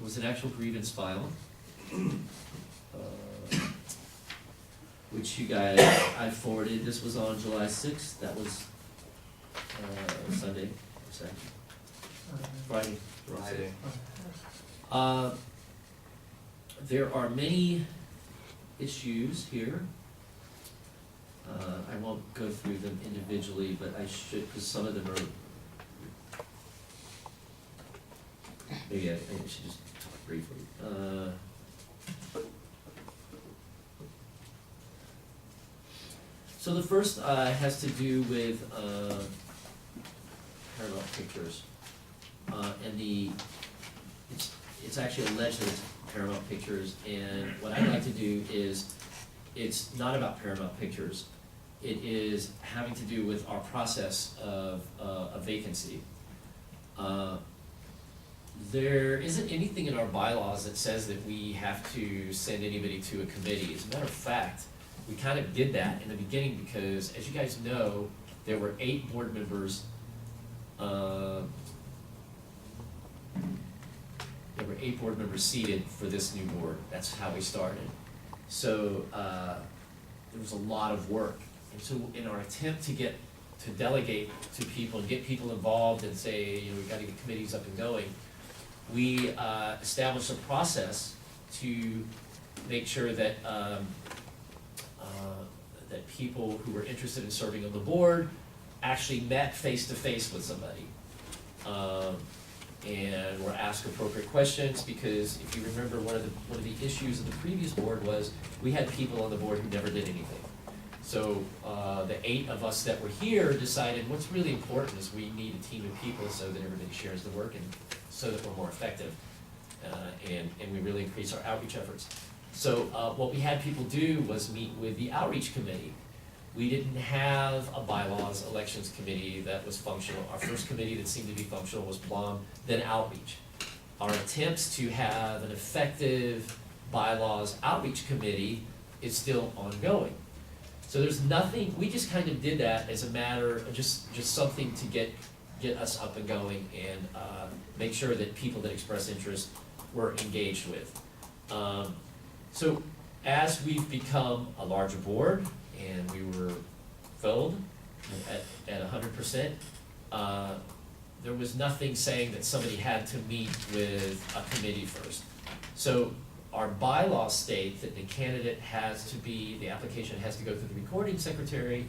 was an actual grievance filed, which you guys, I forwarded. This was on July 6th. That was Sunday, or Saturday? Friday. Friday. There are many issues here. I won't go through them individually, but I should, because some of them are, maybe I should just talk briefly. So the first has to do with Paramount Pictures. And it's actually alleged that it's Paramount Pictures, and what I'd like to do is, it's not about Paramount Pictures. It is having to do with our process of a vacancy. There isn't anything in our bylaws that says that we have to send anybody to a committee. As a matter of fact, we kind of did that in the beginning because, as you guys know, there were 8 board members. There were 8 board members seated for this new board. That's how we started. So there was a lot of work. And so in our attempt to delegate to people and get people involved and say, you know, we've got to get committees up and going, we established a process to make sure that that people who were interested in serving on the board actually met face to face with somebody. And were asked appropriate questions, because if you remember, one of the issues of the previous board was we had people on the board who never did anything. So the 8 of us that were here decided what's really important is we need a team of people so that everybody shares the work and so that we're more effective, and we really increase our outreach efforts. So what we had people do was meet with the outreach committee. We didn't have a bylaws elections committee that was functional. Our first committee that seemed to be functional was Plum, then outreach. Our attempts to have an effective bylaws outreach committee is still ongoing. So there's nothing, we just kind of did that as a matter of just something to get us up and going and make sure that people that express interest were engaged with. So as we've become a larger board, and we were filled at 100%. There was nothing saying that somebody had to meet with a committee first. So our bylaws state that the candidate the application has to go through the recording secretary,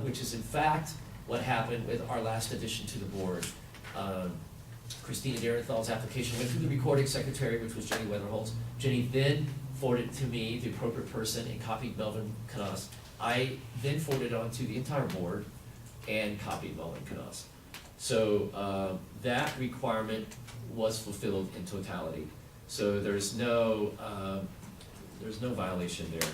which is in fact what happened with our last addition to the board. Christina Derenthal's application went through the recording secretary, which was Jenny Weatherholtz. Jenny then forwarded it to me, the appropriate person, and copied Melvin Canas. I then forwarded it on to the entire board and copied Melvin Canas. So that requirement was fulfilled in totality. So there's no violation there.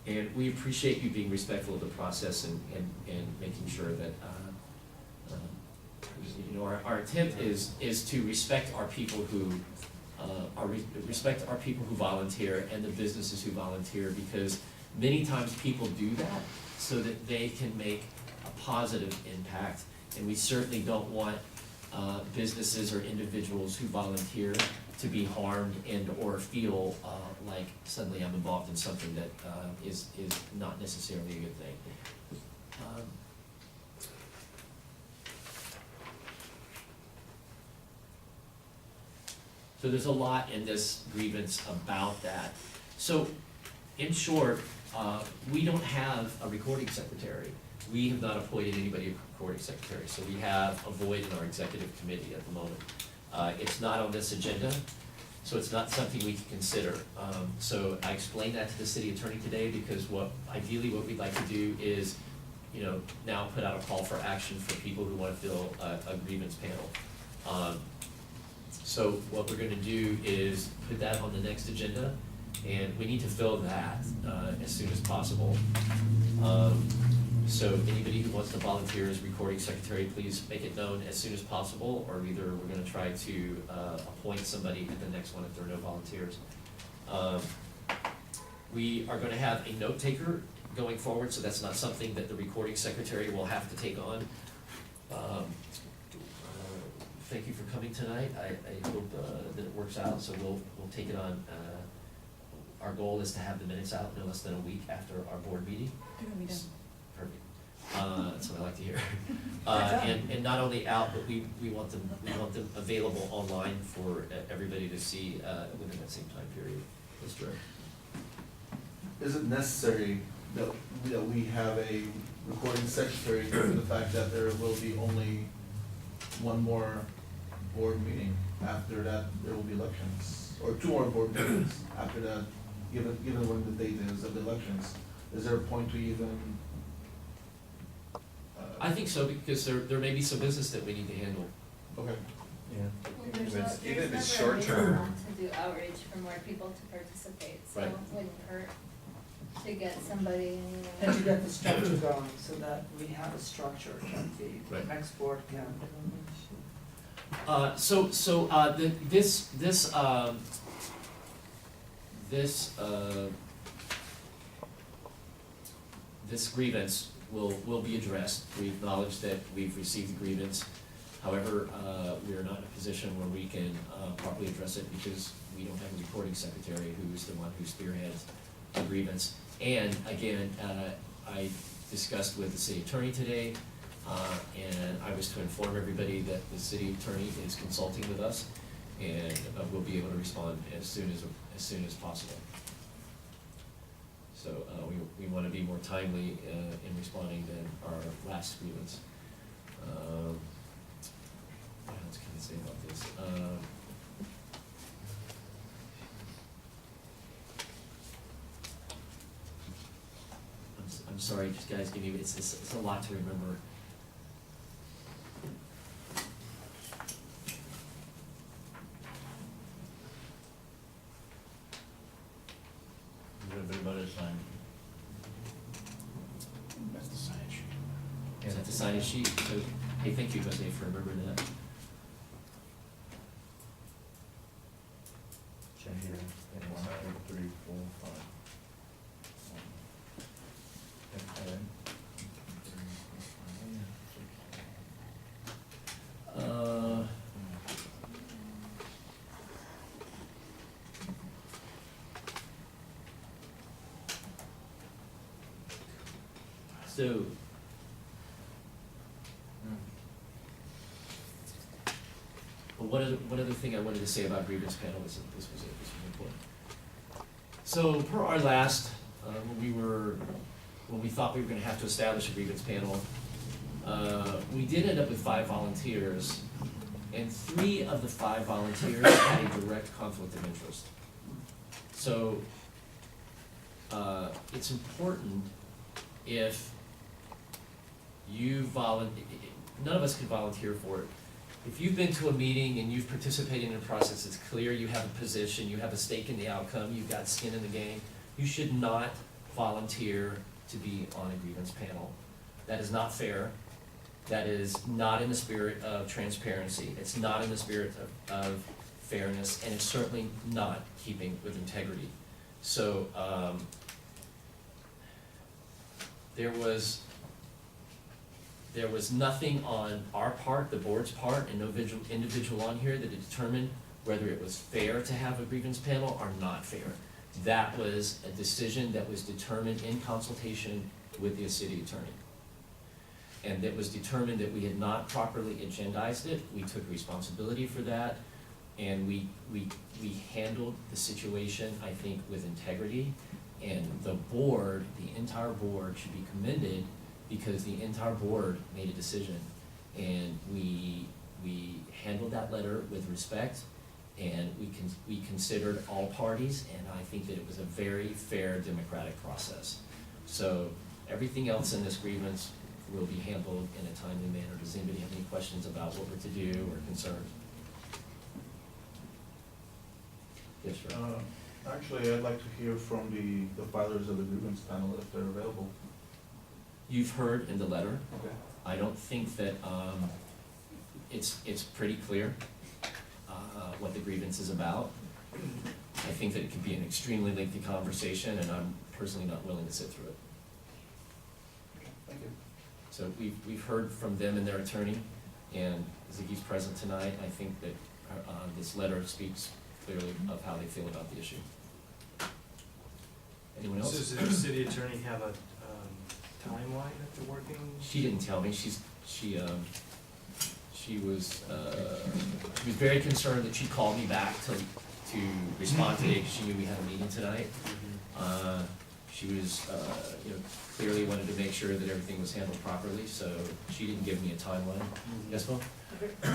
And we appreciate you being respectful of the process and making sure that you know, our attempt is to respect our people who respect our people who volunteer and the businesses who volunteer, because many times people do that so that they can make a positive impact, and we certainly don't want businesses or individuals who volunteer to be harmed and or feel like suddenly I'm involved in something that is not necessarily a good thing. So there's a lot in this grievance about that. So in short, we don't have a recording secretary. We have not appointed anybody a recording secretary, so we have a void in our executive committee at the moment. It's not on this agenda, so it's not something we can consider. So I explained that to the city attorney today, because ideally what we'd like to do is, you know, now put out a call for action for people who want to fill a grievance panel. So what we're gonna do is put that on the next agenda, and we need to fill that as soon as possible. So anybody who wants to volunteer as recording secretary, please make it known as soon as possible, or either we're gonna try to appoint somebody at the next one if there are no volunteers. We are gonna have a note taker going forward, so that's not something that the recording secretary will have to take on. thank you for coming tonight. I hope that it works out, so we'll take it on. Our goal is to have the minutes out no less than a week after our board meeting. Perfect. That's what I like to hear. And not only out, but we want them available online for everybody to see within that same time period. That's true. Is it necessary that we have a recording secretary due to the fact that there will be only one more board meeting? After that, there will be elections, or two more board meetings after that, given when the date is of the elections. Is there a point to even? I think so, because there may be some business that we need to handle. Okay. Yeah. Well, Even if it's never a short term. reason not to do outreach for more people to participate, so Right. it wouldn't hurt to get somebody, And to get the structure going, so that we have a structure that the Right. next board can. This grievance will be addressed. We acknowledge that we've received the grievance. However, we are not in a position where we can properly address it because we don't have a recording secretary who's the one who spearheads the grievance. And again, I discussed with the city attorney today, and I was to inform everybody that the city attorney is consulting with us, and we'll be able to respond as soon as possible. So we want to be more timely in responding than our last grievance. What else can I say about this? I'm sorry, just guys, give me, it's a lot to remember. A little bit about his time. That's the sign sheet. Is that the sign-in sheet? So, hey, thank you, Jose, for remembering that. Check here. 1, 2, 3, 4, 5. So, but one other thing I wanted to say about grievance panel is that this was important. So per our last, when we thought we were gonna have to establish a grievance panel, we did end up with 5 volunteers, and 3 of the 5 volunteers had a direct conflict of interest. So, it's important if none of us can volunteer for it. If you've been to a meeting and you've participated in a process, it's clear you have a position, you have a stake in the outcome, you've got skin in the game, you should not volunteer to be on a grievance panel. That is not fair. That is not in the spirit of transparency. It's not in the spirit of fairness, and it's certainly not keeping with integrity. So, there was nothing on our part, the board's part, and no individual on here that determined whether it was fair to have a grievance panel or not fair. That was a decision that was determined in consultation with the city attorney. And it was determined that we had not properly agendized it. We took responsibility for that, and we handled the situation, I think, with integrity. And the board, the entire board, should be commended because the entire board made a decision. And we handled that letter with respect, and we considered all parties, and I think that it was a very fair democratic process. So everything else in this grievance will be handled in a timely manner. Does anybody have any questions about what we're to do or concerns? Yes, sir. Actually, I'd like to hear from the filers of the grievance panel if they're available. You've heard in the letter. Okay. I don't think that, it's pretty clear, what the grievance is about. I think that it could be an extremely lengthy conversation, and I'm personally not willing to sit through it. Thank you. So we've heard from them and their attorney. And Ziggy's present tonight, I think that, this letter speaks clearly of how they feel about the issue. Anyone So else? does the city attorney have a timeline that they're working? She didn't tell me, she was very concerned that she called me back to respond today, because she knew we had a meeting tonight. She was, clearly wanted to make sure that everything was handled properly, so she didn't give me a timeline. Yes, Bill? I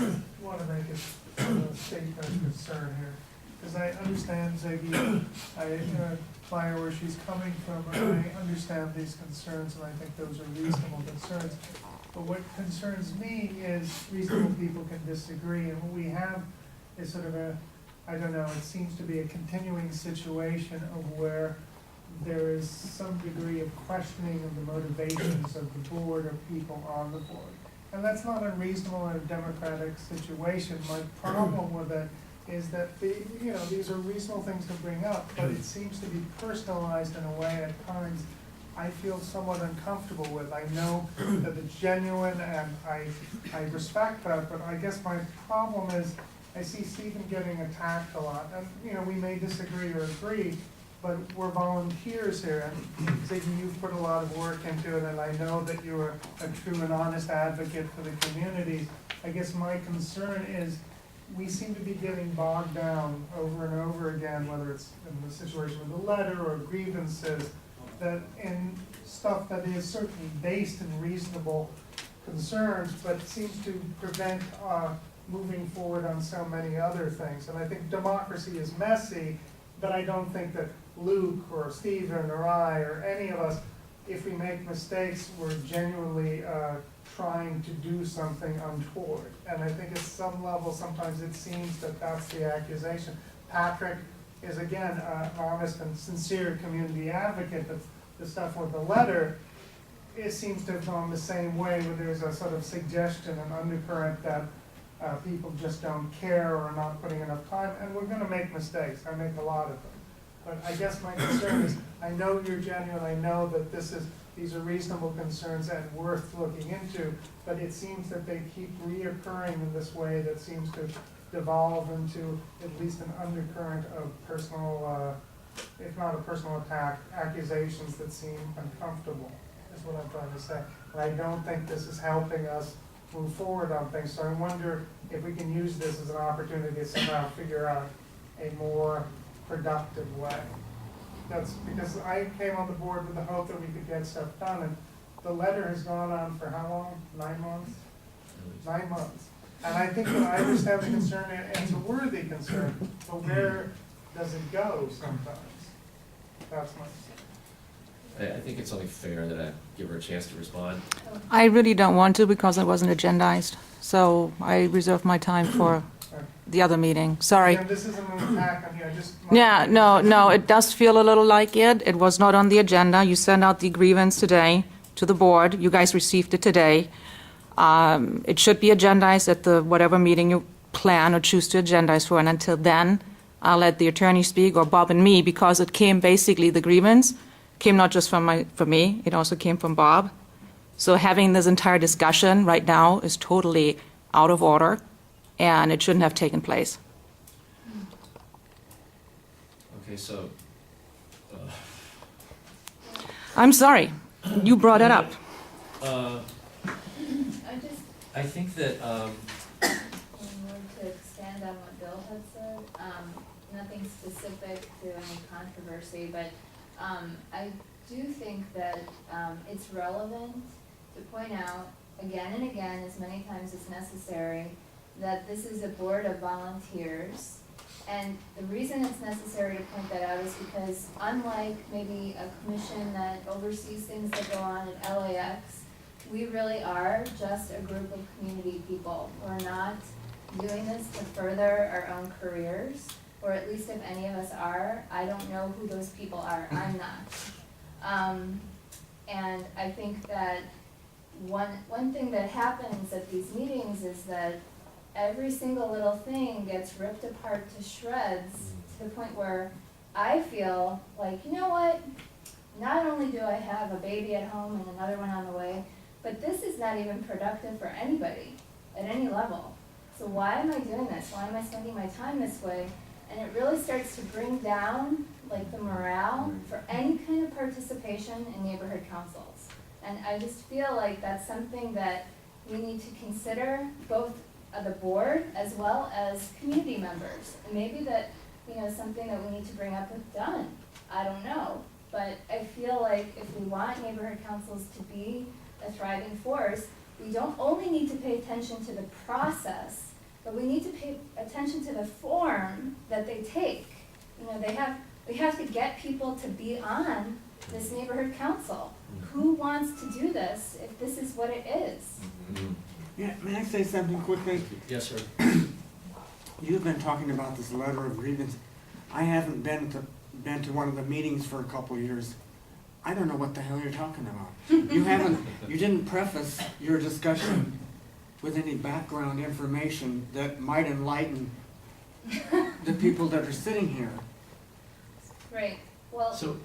want to make a statement of concern here, because I understand Ziggy, by where she's coming from, and I understand these concerns, and I think those are reasonable concerns. But what concerns me is reasonable people can disagree, and what we have is sort of it seems to be a continuing situation of where there is some degree of questioning of the motivations of the board or people on the board. And that's not unreasonable in a democratic situation. My problem with it is that these are reasonable things to bring up, but it seems to be personalized in a way at times I feel somewhat uncomfortable with. I know that it's genuine and I respect that, but I guess my problem is I see Stephen getting attacked a lot. And, we may disagree or agree, but we're volunteers here. And Ziggy, you've put a lot of work into it, and I know that you're a true and honest advocate for the community. I guess my concern is we seem to be getting bogged down over and over again, whether it's in the situation with the letter or grievances, that in stuff that is certainly based in reasonable concerns, but seems to prevent moving forward on so many other things. And I think democracy is messy, but I don't think that Luke or Stephen or I or any of us, if we make mistakes, we're genuinely trying to do something untoward. And I think at some level, sometimes it seems that that's the accusation. Patrick is, again, an honest and sincere community advocate, but the stuff with the letter, it seems to have gone the same way, where there's a sort of suggestion, an undercurrent that people just don't care or are not putting enough time, and we're gonna make mistakes. I make a lot of them. But I guess my concern is, I know you're genuine, I know that these are reasonable concerns and worth looking into, but it seems that they keep reoccurring in this way that seems to devolve into at least an undercurrent of personal, if not a personal attack, accusations that seem uncomfortable, is what I'm trying to say. And I don't think this is helping us move forward on things, so I wonder if we can use this as an opportunity to somehow figure out a more productive way. That's because I came on the board with the hope that we could get stuff done, and the letter has gone on for how long? 9 months? 9 months. And I think that I understand the concern, and it's a worthy concern, but where does it go sometimes? That's my. I think it's only fair that I give her a chance to respond. I really don't want to because it wasn't agendized, so I reserve my time for the other meeting. Sorry. And this isn't an attack on you, I just. Yeah, no, it does feel a little like it. It was not on the agenda. You sent out the grievance today to the board. You guys received it today. It should be agendized at the whatever meeting you plan or choose to agendize for, and until then, I'll let the attorney speak, or Bob and me, because it came basically, the grievance came not just from me, it also came from Bob. So having this entire discussion right now is totally out of order, and it shouldn't have taken place. Okay, so, I'm sorry, you brought it up. I think that, In order to expand on what Bill had said, nothing specific to any controversy, but I do think that it's relevant to point out again and again, as many times as necessary, that this is a board of volunteers. And the reason it's necessary to point that out is because unlike maybe a commission that oversees things that go on at LAX, we really are just a group of community people. We're not doing this to further our own careers, or at least if any of us are, I don't know who those people are. I'm not. And I think that one thing that happens at these meetings is that every single little thing gets ripped apart to shreds, to the point where I feel like, you know what? Not only do I have a baby at home and another one on the way, but this is not even productive for anybody. at any level. So why am I doing this? Why am I spending my time this way? And it really starts to bring down like the morale for any kind of participation in neighborhood councils. And I just feel like that's something that we need to consider, both the board as well as community members. And maybe that, something that we need to bring up with Dunn, I don't know. But I feel like if we want neighborhood councils to be a thriving force, we don't only need to pay attention to the process, but we need to pay attention to the form that they take. We have to get people to be on this neighborhood council. Who wants to do this if this is what it is? Yeah, may I say something quickly? Yes, sir. You've been talking about this letter of grievance. I haven't been to one of the meetings for a couple of years. I don't know what the hell you're talking about. You didn't preface your discussion with any background information that might enlighten the people that are sitting here. Right, well, So,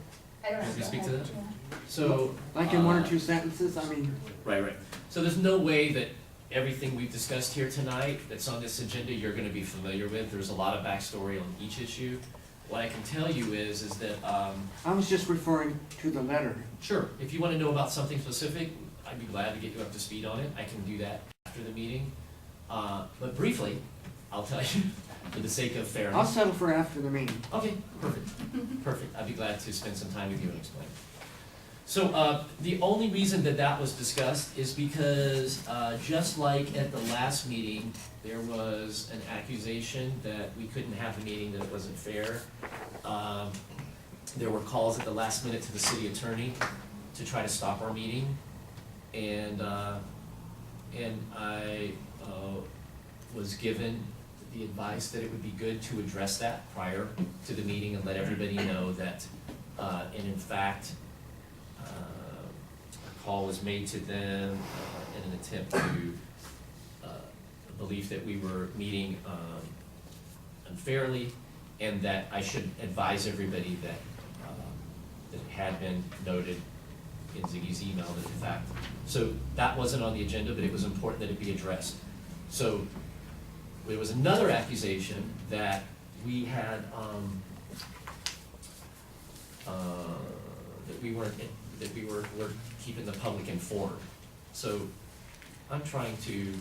I don't know. Can you go speak to ahead. that? Yeah. so. Like in one or two sentences, I mean, Right. So there's no way that everything we've discussed here tonight that's on this agenda you're gonna be familiar with. There's a lot of backstory on each issue. What I can tell you is that, I was just referring to the letter. sure, if you wanna know about something specific, I'd be glad to get you up to speed on it. I can do that after the meeting. But briefly, I'll tell you, for the sake of I'll fairness. settle for after the meeting. Okay, perfect. I'd be glad to spend some time with you and explain. So, the only reason that was discussed is because, just like at the last meeting, there was an accusation that we couldn't have the meeting, that it wasn't fair. There were calls at the last minute to the city attorney to try to stop our meeting. And I, was given the advice that it would be good to address that prior to the meeting and let everybody know that, and in fact, a call was made to them in an attempt to, a belief that we were meeting unfairly, and that I should advise everybody that, that it had been noted in Ziggy's email that in fact, so that wasn't on the agenda, but it was important that it be addressed. So there was another accusation that we had, that we were keeping the public informed. So I'm trying to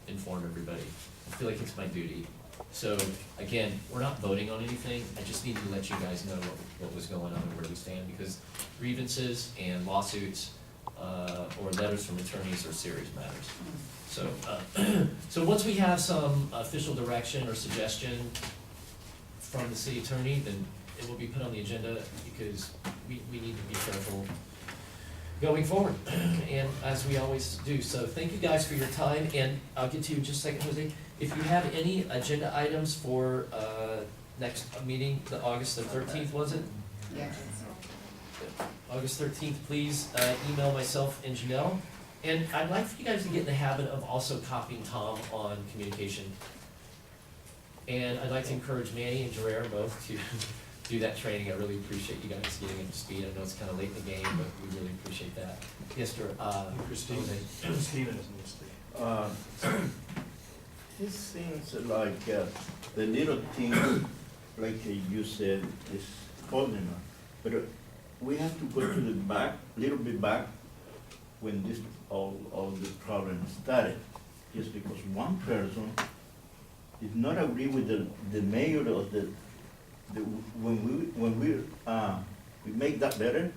inform everybody. I feel like it's my duty. So again, we're not voting on anything. I just needed to let you guys know what was going on and where we stand, because grievances and lawsuits, or letters from attorneys are serious matters. So, so once we have some official direction or suggestion from the city attorney, then it will be put on the agenda, because we need to be careful going forward, and as we always do. So thank you guys for your time, and I'll get to you in just a second, Jose. If you have any agenda items for, next meeting, the August the 13th, was it? Yeah. August 13th, please email myself and Janelle. And I'd like for you guys to get in the habit of also copying Tom on communication. And I'd like to encourage Manny and Gerard both to do that training. I really appreciate you guys getting up to speed. I know it's kind of late in the game, but we really appreciate that. Yes, sir. Christina isn't It seems like the little thing, like you said, is holding us. But we have to go to the back, little bit back, when this all the problem started. Just because one person did not agree with the mayor of the when we make that letter,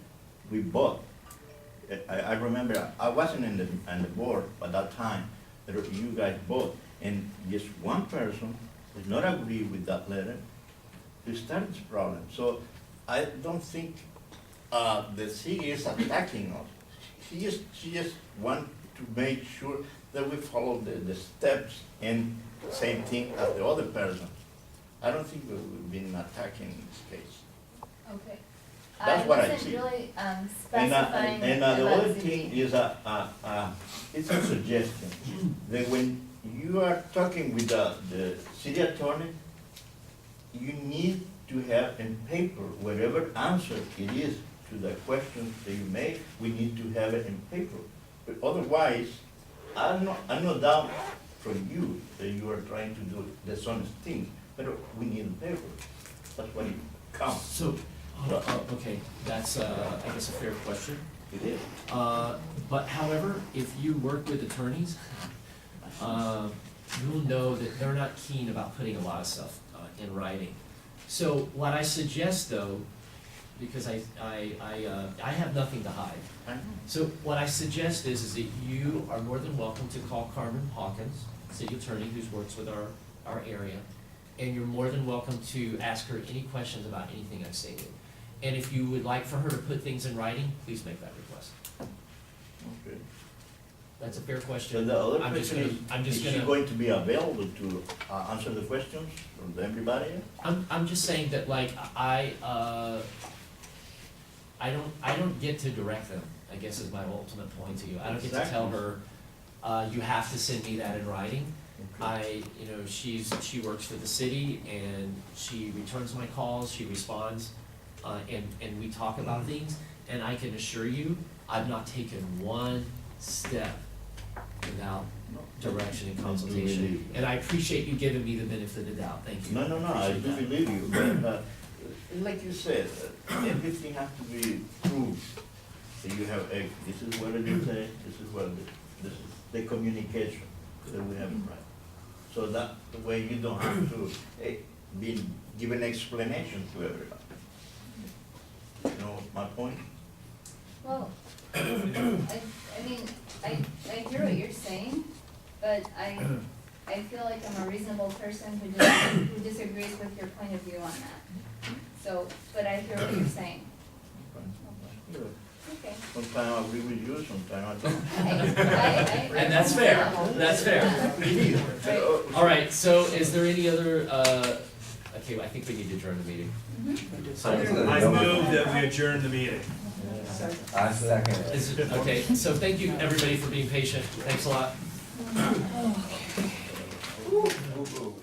we vote. I remember I wasn't in the board at that time, but you guys vote, and just one person did not agree with that letter to start this problem. So I don't think the city is attacking us. She just want to make sure that we follow the steps, and same thing as the other person. I don't think we've been attacking in this case. Okay. That's what I see. wasn't really And specifying the about other ZB. thing is it's a suggestion, that when you are talking with the city attorney, you need to have in paper, whatever answer it is to the questions that you make, we need to have it in paper. But otherwise, I no doubt from you, that you are trying to do the honest thing, but we need a paper. That's what it counts. So, okay, that's, I guess a fair question. It is. But however, if you work with attorneys, you'll know that they're not keen about putting a lot of stuff in writing. So what I suggest though, because I have nothing to hide. I know. So what I suggest is that you are more than welcome to call Carmen Hawkins, city attorney who works with our area, and you're more than welcome to ask her any questions about anything I've stated. And if you would like for her to put things in writing, please make that request. Okay. That's a fair So question. the other I'm just question gonna- I'm just is she gonna- going to be available to answer the questions from everybody? I'm just saying that like, I don't get to direct them, I guess is my ultimate point to you. I don't get to tell her, you have to send me that in writing. She works for the city and she returns my calls, she responds, and we talk about things. And I can assure you, I've not taken one step without direction and I do consultation. believe you. And I appreciate you giving me the benefit of the doubt, thank you. No, I Appreciate do that. believe you, but like you said, everything has to be proved. So you have, this is what it is, this is what it is, this is the communication that we have right. So that the way you don't have to be giving explanation to everybody. You know my point? Well, I mean, I hear what you're saying, but I feel like I'm a reasonable person who disagrees with your point of view on that. So, but I hear what you're saying. Okay. Sometimes I agree with you, sometimes I don't. I And that's fair, that's fair. Right. All right, so is there any other, okay, I think we need to adjourn the meeting. I move that we adjourn the meeting. I second it. Okay, so thank you, everybody, for being patient. Thanks a lot. Ooh, ooh.